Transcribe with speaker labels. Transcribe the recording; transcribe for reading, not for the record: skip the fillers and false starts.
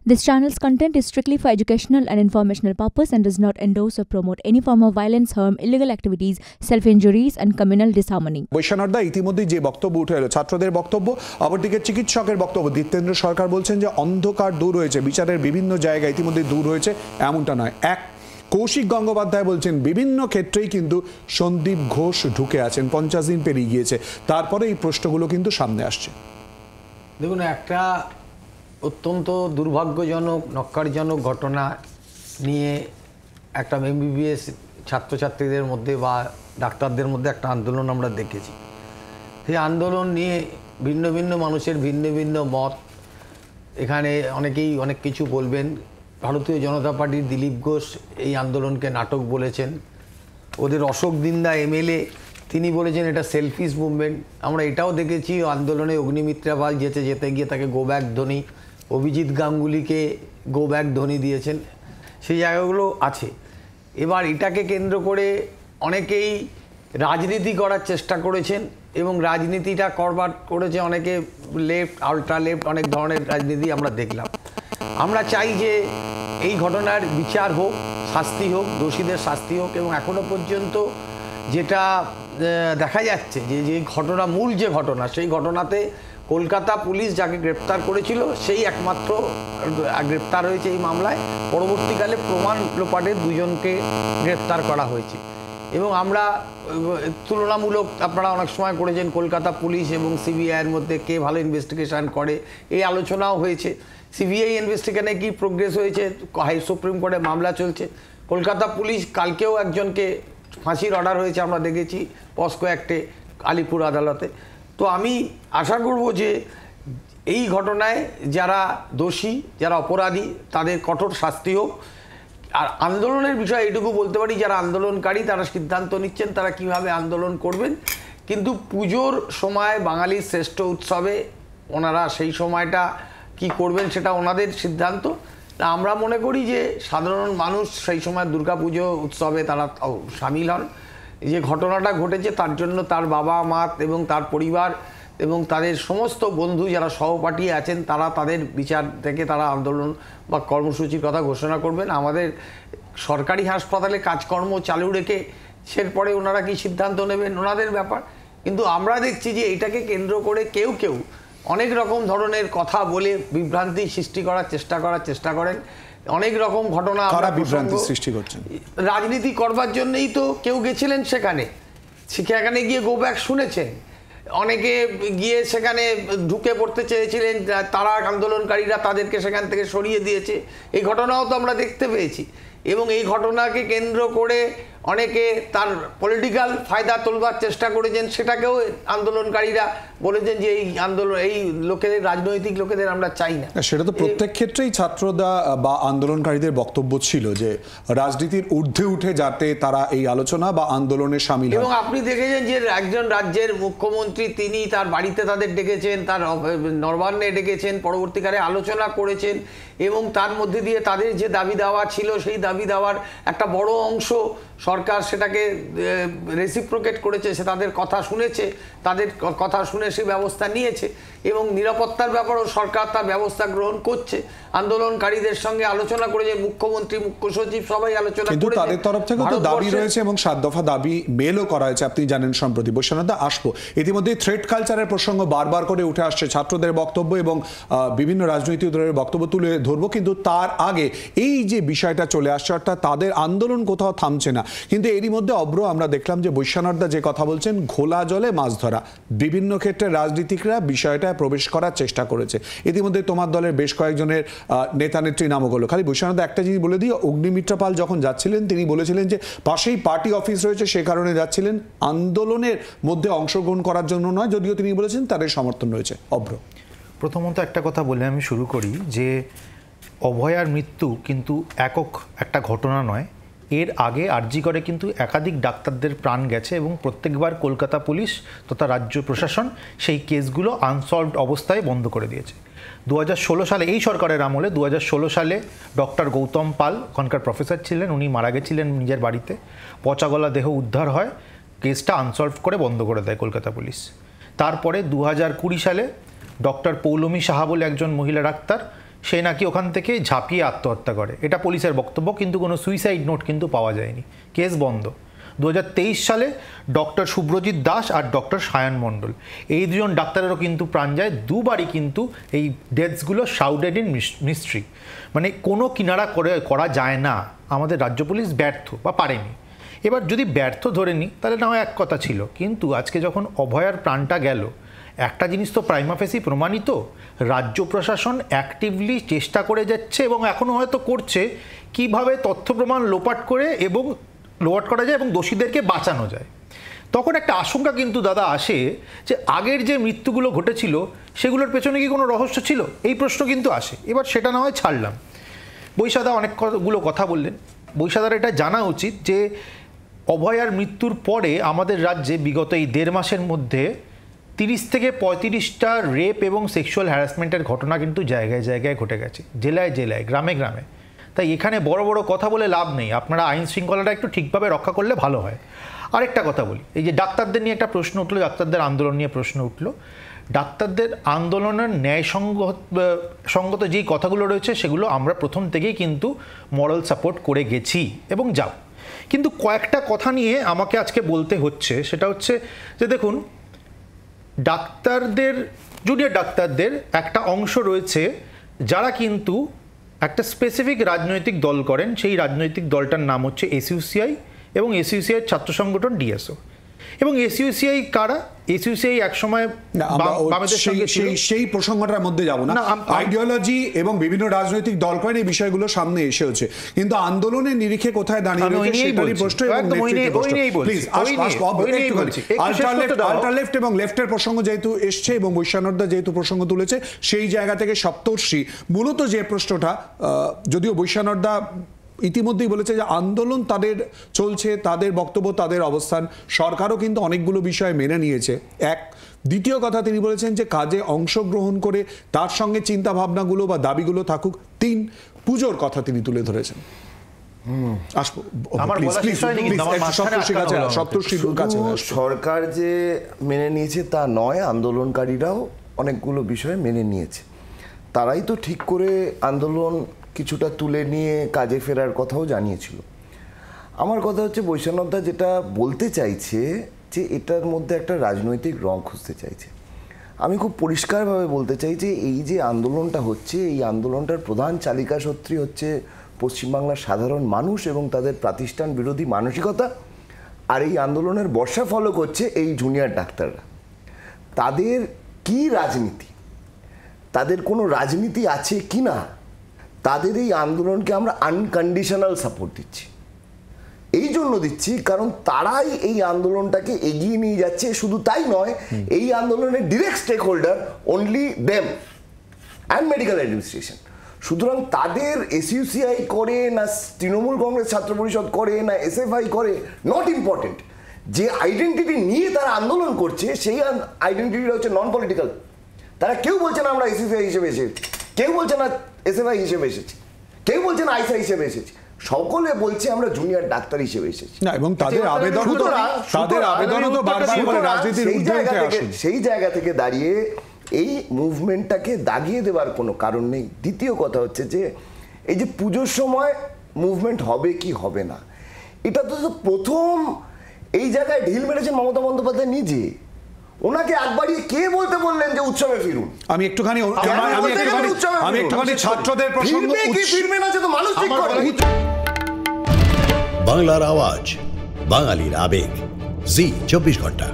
Speaker 1: This channel's content is strictly for educational and informational purpose and does not endorse or promote any form of violence, harm, illegal activities, self-injuries and communal disharmony.
Speaker 2: বৈশ্বনাথদা ইতিমধ্যে যে বক্তব্য উঠে এলো ছাত্রদের বক্তব্য, অপরদিকে চিকিৎসকের বক্তব্য, দীপ্তেন্দ্র সরকার বলছেন যে অন্ধকার দূর হয়েছে, বিচারের বিভিন্ন জায়গায় ইতিমধ্যে দূর হয়েছে, এমনটা নয়। কৌশিক গঙ্গোপাধ্যায় বলছেন বিভিন্ন ক্ষেত্রেই কিন্তু সন্দীপ ঘোষ ঢুকে আছেন, 50 দিন পেরিয়ে গিয়েছে, তারপরে এই প্রশ্নগুলো কিন্তু সামনে আসছে।
Speaker 3: দেখুন, একটা অত্যন্ত দুর্ভাগ্যজনক নক্কারজনক ঘটনা নিয়ে একটা এমবিবিএস ছাত্রছাত্রীদের মধ্যে বা ডাক্তারদের মধ্যে একটা আন্দোলন আমরা দেখেছি। সেই আন্দোলন নিয়ে ভিন্ন ভিন্ন মানুষের ভিন্ন ভিন্ন মত, এখানে অনেকেই অনেক কিছু বলবেন। ভারতীয় জনতা পার্টির দিলীপ ঘোষ এই আন্দোলনকে নাটক বলেছেন। ওদের অশোক দিন্দা এমএলএ তিনি বলেছেন এটা সেলফিশ মুভমেন্ট। আমরা এটাও দেখেছি আন্দোলনে অগ্নিমিত্রা পাল যেতে গিয়ে তাকে গো ব্যাক ধ্বনি, অভিজিৎ গাঙ্গুলিকে গো ব্যাক ধ্বনি দিয়েছেন, সেই জায়গাগুলো আছে। এবার এটাকে কেন্দ্র করে অনেকেই রাজনীতি করার চেষ্টা করেছেন এবং রাজনীতিটা করেছে অনেকে লেফট, আল্ট্রা লেফট, অনেক ধরনের রাজনীতি আমরা দেখলাম। আমরা চাই যে এই ঘটনার বিচার হোক, শাস্তি হোক, দোষীদের শাস্তি হোক। এবং এখনো পর্যন্ত যেটা দেখা যাচ্ছে যে ঘটনা, মূল যে ঘটনা, সেই ঘটনাতে কলকাতা পুলিশ যাকে গ্রেপ্তার করেছিল সেই একমাত্র গ্রেপ্তার হয়েছে এই মামলায়। পরবর্তীকালে প্রমাণ লোপাটে দুজনকে গ্রেপ্তার করা হয়েছে। এবং আমরা তুলনামূলক, আপনারা অনেক সময় করেছেন কলকাতা পুলিশ এবং সিবিআইয়ের মধ্যে কে ভালো ইনভেস্টিগেশন করে, এই আলোচনাও হয়েছে। সিবিআই ইনভেস্টিগেশনে কি প্রোগ্রেস হয়েছে, হাই সুপ্রিম কোর্টে মামলা চলছে। কলকাতা পুলিশ কালকেও একজনকে ফাঁসির অর্ডার হয়েছে, আমরা দেখেছি পস্কো অ্যাক্টে আলিপুর আদালতে। তো আমি আশা করব যে এই ঘটনায় যারা দোষী, যারা অপরাধী, তাদের কঠোর শাস্তি হোক। আর আন্দোলনের বিষয়ে এটুকু বলতে পারি, যারা আন্দোলনকারী তারা সিদ্ধান্ত নিচ্ছেন তারা কিভাবে আন্দোলন করবেন। কিন্তু পুজোর সময় বাঙালির শ্রেষ্ঠ উৎসবে ওনারা সেই সময়টা কি করবেন সেটা ওনাদের সিদ্ধান্ত। আমরা মনে করি যে সাধারণ মানুষ সেই সময় দুর্গাপুজো উৎসবে তারা সামিল হন। যে ঘটনাটা ঘটেছে তার জন্য তার বাবা মা এবং তার পরিবার এবং তাদের সমস্ত বন্ধু যারা সহপাঠী আছেন তারা তাদের বিচার থেকে তারা আন্দোলন বা কর্মসূচির কথা ঘোষণা করবেন। আমাদের সরকারি হাসপাতালে কাজকর্ম চালু রেখে এরপরে ওনারা কি সিদ্ধান্ত নেবেন ওনাদের ব্যাপার। কিন্তু আমরা দেখছি যে এটাকে কেন্দ্র করে কেউ অনেক রকম ধরনের কথা বলে বিভ্রান্তি সৃষ্টি করার চেষ্টা করেন। অনেক রকম ঘটনা
Speaker 2: বিভ্রান্তি সৃষ্টি করছেন
Speaker 3: রাজনীতি করবার জন্যই তো কেউ গেছিলেন সেখানে গিয়ে গো ব্যাক শুনেছেন, অনেকে গিয়ে সেখানে ঢুকে পড়তে চেয়েছিলেন, তারা আন্দোলনকারীরা তাদেরকে সেখান থেকে সরিয়ে দিয়েছে। এই ঘটনাও তো আমরা দেখতে পেয়েছি। এবং এই ঘটনাকে কেন্দ্র করে অনেকে তার পলিটিক্যাল ফায়দা তোলবার চেষ্টা করেছেন, সেটাকেও আন্দোলনকারীরা বলেছেন যে এই আন্দোলন, এই লোকেদের, রাজনৈতিক লোকেদের আমরা চাই না।
Speaker 2: সেটা তো প্রত্যেক ক্ষেত্রেই ছাত্ররা বা আন্দোলনকারীদের বক্তব্য ছিল যে রাজনীতির ঊর্ধ্বে উঠে যাতে তারা এই আলোচনা বা আন্দোলনে সামিল হয়।
Speaker 3: এবং আপনি দেখেছেন যে একজন রাজ্যের মুখ্যমন্ত্রী তিনি তার বাড়িতে তাদের ডেকেছেন, তার নবান্নে ডেকেছেন, পরবর্তীকালে আলোচনা করেছেন এবং তার মধ্যে দিয়ে তাদের যে দাবি দাওয়া ছিল সেই দাবি দাওয়ার একটা বড় অংশ সরকার সেটাকে রেসিপ্রোকেট করেছে, সে তাদের কথা শুনেছে, তাদের কথা শুনে সে ব্যবস্থা নিয়েছে এবং নিরাপত্তার ব্যাপারেও সরকার তার ব্যবস্থা গ্রহণ করছে। আন্দোলনকারীদের সঙ্গে আলোচনা করেছে, মুখ্যমন্ত্রী, মুখ্য সচিব সবাই আলোচনা করেছে।
Speaker 2: কিন্তু তাদের তরফ থেকে তো দাবি রয়েছে এবং 7 দফা দাবি মেলও করা হয়েছে, আপনি জানেন সম্প্রতি। বৈশ্বনাথদা, আসবো ইতিমধ্যে থ্রেড কালচারের প্রসঙ্গ বারবার করে উঠে আসছে, ছাত্রদের বক্তব্য এবং বিভিন্ন রাজনৈতিক দলের বক্তব্য তুলে ধরবো। কিন্তু তার আগে এই যে বিষয়টা চলে আসছে, অর্থাৎ তাদের আন্দোলন কোথাও থামছে না, কিন্তু এরই মধ্যে অব্র আমরা দেখলাম যে বৈশ্বনাথদা যে কথা বলছেন, ঘোলা জলে মাছ ধরা, বিভিন্ন ক্ষেত্রে রাজনীতিকরা বিষয়টা প্রবেশ করার চেষ্টা করেছে। ইতিমধ্যে তোমার দলের বেশ কয়েকজনের নেতা নেত্রী নামও হলো। খালি বৈশ্বনাথদা একটা জিনিস বলে দিই, অগ্নিমিত্রা পাল যখন যাচ্ছিলেন তিনি বলেছিলেন যে পাশেই পার্টি অফিস রয়েছে, সে কারণে যাচ্ছিলেন, আন্দোলনের মধ্যে অংশগ্রহণ করার জন্য নয়, যদিও তিনি বলেছেন তাদের সমর্থন রয়েছে। অব্র,
Speaker 4: প্রথমত একটা কথা বলে আমি শুরু করি যে অভয়ার মৃত্যু কিন্তু একক একটা ঘটনা নয়। এর আগে আরজি করে কিন্তু একাধিক ডাক্তারদের প্রাণ গেছে এবং প্রত্যেকবার কলকাতা পুলিশ তথা রাজ্য প্রশাসন সেই কেসগুলো আনসলভড অবস্থায় বন্ধ করে দিয়েছে। 2016 সালে এই সরকারের আমলে 2016 সালে ডক্টর গৌতম পাল, ওখানকার প্রফেসর ছিলেন, উনি মারা গেছিলেন নিজের বাড়িতে, পচাগলা দেহ উদ্ধার হয়, কেসটা আনসলভড করে বন্ধ করে দেয় কলকাতা পুলিশ। তারপরে 2020 সালে ডক্টর পৌলমী সাহা বলে একজন মহিলা ডাক্তার, সে নাকি ওখান থেকে ঝাঁপিয়ে আত্মহত্যা করে, এটা পুলিশের বক্তব্য, কিন্তু কোনো সুইসাইড নোট কিন্তু পাওয়া যায়নি, কেস বন্ধ। 2023 সালে ডক্টর শুভ্রজিৎ দাস আর ডক্টর সায়ন মণ্ডল, এই দুজন ডাক্তারেরও কিন্তু প্রাণ যায়, দুবারই কিন্তু এই ডেথসগুলো শাউডেড ইন মিস্ট্রি, মানে কোনো কিনারা করা যায় না, আমাদের রাজ্য পুলিশ ব্যর্থ বা পারেনি। এবার যদি ব্যর্থ ধরে নিই তাহলে না হয় এক কথা ছিল, কিন্তু আজকে যখন অভয়ার প্রাণটা গেল, একটা জিনিস তো প্রাইমা ফেসি প্রমাণিত, রাজ্য প্রশাসন অ্যাক্টিভলি চেষ্টা করে যাচ্ছে এবং এখনও হয়তো করছে কিভাবে তথ্য প্রমাণ লোপাট করা যায় এবং দোষীদেরকে বাঁচানো যায়। তখন একটা আশঙ্কা কিন্তু দাদা আসে যে আগের যে মৃত্যুগুলো ঘটেছিল সেগুলোর পেছনে কি কোনো রহস্য ছিল, এই প্রশ্ন কিন্তু আসে। এবার সেটা না হয় ছাড়লাম, বৈশাদা অনেকগুলো কথা বললেন। বৈশাদার এটা জানা উচিত যে অভয়ার মৃত্যুর পরে আমাদের রাজ্যে বিগত এই 1.5 মাসের মধ্যে 30 থেকে 35টা রেপ এবং সেক্সুয়াল হ্যারাসমেন্টের ঘটনা কিন্তু জায়গায় জায়গায় ঘটে গেছে, জেলায় জেলায়, গ্রামে গ্রামে। তাই এখানে বড় বড় কথা বলে লাভ নেই, আপনারা আইন শৃঙ্খলাটা একটু ঠিকভাবে রক্ষা করলে ভালো হয়। আরেকটা কথা বলি, এই যে ডাক্তারদের নিয়ে একটা প্রশ্ন উঠলো, ডাক্তারদের আন্দোলন নিয়ে প্রশ্ন উঠলো, ডাক্তারদের আন্দোলনের ন্যায়সঙ্গত যেই কথাগুলো রয়েছে সেগুলো আমরা প্রথম থেকেই কিন্তু মরাল সাপোর্ট করে গেছি এবং যাও, কিন্তু কয়েকটা কথা নিয়ে আমাকে আজকে বলতে হচ্ছে। সেটা হচ্ছে যে দেখুন, ডাক্তারদের, জুনিয়র ডাক্তারদের একটা অংশ রয়েছে যারা কিন্তু একটা স্পেসিফিক রাজনৈতিক দল করেন, সেই রাজনৈতিক দলটার নাম হচ্ছে এসইউসিআই এবং এসইউসিআইয়ের ছাত্র সংগঠন ডিএসও। এবং এসইউসিআই কারা? এসইউসিআই একসময়
Speaker 2: সেই প্রসঙ্গটার মধ্যে যাব না, আইডিওলজি এবং বিভিন্ন রাজনৈতিক দল করেন এই বিষয়গুলো সামনে এসেছে, কিন্তু আন্দোলনের নিরিখে কোথায় দাঁড়িয়ে রয়েছে সেটারই প্রশ্ন এবং আল্ট্রালেফট এবং লেফটের প্রসঙ্গ যেহেতু এসছে এবং বৈশ্যানরদা যেহেতু প্রসঙ্গ তুলেছে, সেই জায়গা থেকে সপ্তর্ষি মূলত যে প্রশ্নটা, যদিও বৈশ্যানরদা ইতিমধ্যেই বলেছে যে আন্দোলন তাদের চলছে, তাদের বক্তব্য, তাদের অবস্থান, সরকারও কিন্তু অনেকগুলো বিষয় মেনে নিয়েছে। এক, দ্বিতীয় কথা তিনি বলেছেন যে কাজে অংশগ্রহণ করে তার সঙ্গে চিন্তা ভাবনাগুলো বা দাবিগুলো থাকুক। 3, পুজোর কথা তিনি তুলে ধরেছেন।
Speaker 5: সরকার যে মেনে নিয়েছে তা নয়, আন্দোলনকারীরাও অনেকগুলো বিষয় মেনে নিয়েছে, তারাই তো ঠিক করে আন্দোলন কিছুটা তুলে নিয়ে কাজে ফেরার কথাও জানিয়েছিল। আমার কথা হচ্ছে বৈষ্ণবদা যেটা বলতে চাইছে যে এটার মধ্যে একটা রাজনৈতিক রং খুঁজতে চাইছে। আমি খুব পরিষ্কারভাবে বলতে চাই যে এই যে আন্দোলনটা হচ্ছে, এই আন্দোলনটার প্রধান চালিকা শক্তি হচ্ছে পশ্চিমবাংলার সাধারণ মানুষ এবং তাদের প্রাতিষ্ঠান বিরোধী মানসিকতা, আর এই আন্দোলনের বর্ষা ফলক হচ্ছে এই জুনিয়র ডাক্তাররা। তাদের কি রাজনীতি, তাদের কোনো রাজনীতি আছে কি না, তাদের এই আন্দোলনকে আমরা আনকন্ডিশনাল সাপোর্ট দিচ্ছি। এই জন্য দিচ্ছি কারণ তারাই এই আন্দোলনটাকে এগিয়ে নিয়ে যাচ্ছে। শুধু তাই নয়, এই আন্দোলনের direct stakeholder only them and medical administration. সুতরাং তাদের এসইউসিআই করে না তৃণমূল কংগ্রেস ছাত্র পরিষদ করে না এসএফআই করে, নট ইম্পর্টেন্ট। যে আইডেন্টিটি নিয়ে তারা আন্দোলন করছে সেই আইডেন্টিটিটা হচ্ছে নন পলিটিক্যাল। তারা কেউ বলছে না আমরা এসইউসিআই হিসেবে এসেছি, কেউ বলছে না এসএফআই হিসেবে এসেছি, কেউ বলছে না আইসা হিসেবে এসেছি, সকলে বলছে আমরা জুনিয়র ডাক্তার হিসেবে এসেছি।
Speaker 2: না, এবং তাদের আবেদনও তো বারবার করে রাজনীতির ঊর্ধ্বে আসে।
Speaker 5: সেই জায়গা থেকে দাঁড়িয়ে এই মুভমেন্টটাকে দাগিয়ে দেওয়ার কোনো কারণ নেই। দ্বিতীয় কথা হচ্ছে যে এই যে পুজোর সময় মুভমেন্ট হবে কি হবে না, এটা তো প্রথম এই জায়গায় ঢিল মেরেছেন মমতা বন্দ্যোপাধ্যায় নিজে। ওনাকে একবারই কে বলতে বললেন যে উৎসবে ফিরুন?
Speaker 2: আমি একটুখানি ছাত্রদের প্রসঙ্গ,
Speaker 5: ফিরবে না সে তো মানুষ ঠিক করে।
Speaker 6: বাংলার আওয়াজ, বাঙালির আবেগ, জি 24 ঘন্টা।